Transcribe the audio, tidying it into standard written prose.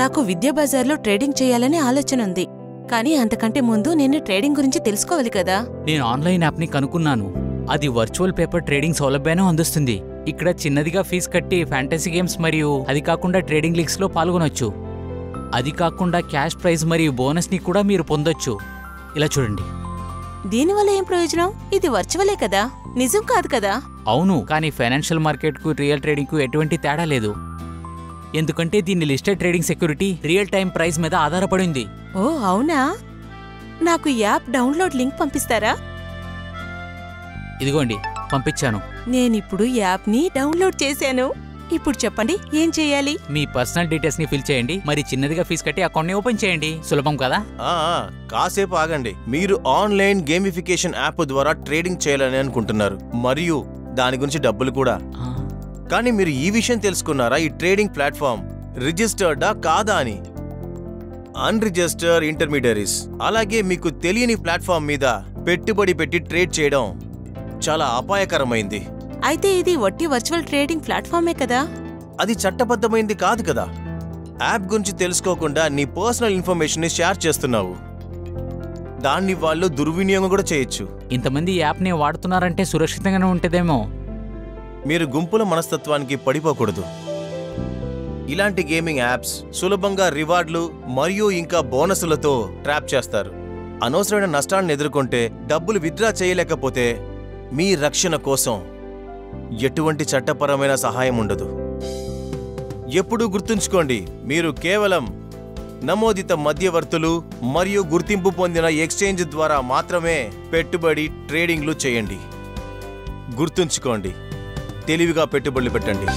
నాకు విద్యా బజార్లో ట్రేడింగ్ చేయాలని ఆలోచన ఉంది. కానీ అంతకంటే ముందు నేను ట్రేడింగ్ గురించి తెలుసుకోవాలి కదా. నేను ఆన్లైన్ యాప్ని కనుక్కున్నాను. అది వర్చువల్ పేపర్ ట్రేడింగ్ సౌలభ్యాన్ని అందిస్తుంది. ఇక్కడ చిన్నదిగా ఫీజు కట్టి ఫ్యాంటసీ గేమ్స్ మరియు అది కాకుండా ట్రేడింగ్ లీగ్స్లో పాల్గొనొచ్చు. అది కాకుండా క్యాష్ ప్రైజ్ మరియు బోనస్ని కూడా మీరు పొందొచ్చు. ఇలా చూడండి. దీనివల్ల ఏం ప్రయోజనం? ఇది వర్చువలే కదా, నిజం కాదు కదా? అవును, కానీ ఫైనాన్షియల్ మార్కెట్కు రియల్ ట్రేడింగ్కు ఎటువంటి తేడా లేదు. ఎందుకంటే దీన్ని listed trading security real time price మీద ఆధారపడింది. ఓ అవునా? నాకు యాప్ డౌన్లోడ్ లింక్ పంపిస్తారా? ఇదిగోండి, పంపించాను. నేనిప్పుడు యాప్ని డౌన్లోడ్ చేశాను. ఇప్పుడు చెప్పండి ఏం చేయాలి? మీ పర్సనల్ డీటెయిల్స్ ని ఫిల్ చేయండి, మరి చిన్నదిగా ఫీజు కట్టి అకౌంట్ ని ఓపెన్ చేయండి. సులభం కదా? కాసేపు ఆగండి. మీరు ఆన్లైన్ గేమిఫికేషన్ యాప్ ద్వారా ట్రేడింగ్ చేయాలని అనుకుంటున్నారు మరియు దాని గురించి డబ్బులు కూడా. కానీ మీరు ఈ విషయం తెలుసుకున్నారా, ఈ ట్రేడింగ్ ప్లాట్ఫామ్ రిజిస్టర్డా కాదా అని? అన్రిజిస్టర్డ్ ఇంటర్మీడియరీస్ అలాగే మీకు తెలియని ప్లాట్ఫామ్ మీద పెట్టుబడి పెట్టి ట్రేడ్ చేయడం చాలా అపాయకరమైంది. అయితే ఇది వట్టి వర్చువల్ ట్రేడింగ్ ప్లాట్ఫామే కదా? అది చట్టబద్ధమైంది కాదు కదా. యాప్ గురించి తెలుసుకోకుండా నీ పర్సనల్ ఇన్ఫర్మేషన్ ని షేర్ చేస్తున్నావు. దాన్ని వాళ్ళు దుర్వినియోగం కూడా చేయొచ్చు. ఇంతమంది యాప్ ని వాడుతున్నారంటే సురక్షితంగానే ఉంటదేమో. మీరు గుంపుల మనస్తత్వానికి పడిపోకూడదు. ఇలాంటి గేమింగ్ యాప్స్ సులభంగా రివార్డులు మరియు ఇంకా బోనసులతో ట్రాప్ చేస్తారు. అనవసరమైన నష్టాలను ఎదుర్కొంటే డబ్బులు విత్డ్రా చేయలేకపోతే మీ రక్షణ కోసం ఎటువంటి చట్టపరమైన సహాయం ఉండదు. ఎప్పుడూ గుర్తుంచుకోండి, మీరు కేవలం నమోదిత మధ్యవర్తులు మరియు గుర్తింపు పొందిన ఎక్స్చేంజ్ ద్వారా మాత్రమే పెట్టుబడి ట్రేడింగ్లు చేయండి. గుర్తుంచుకోండి, తెలివిగా పెట్టుబడులు పెట్టండి.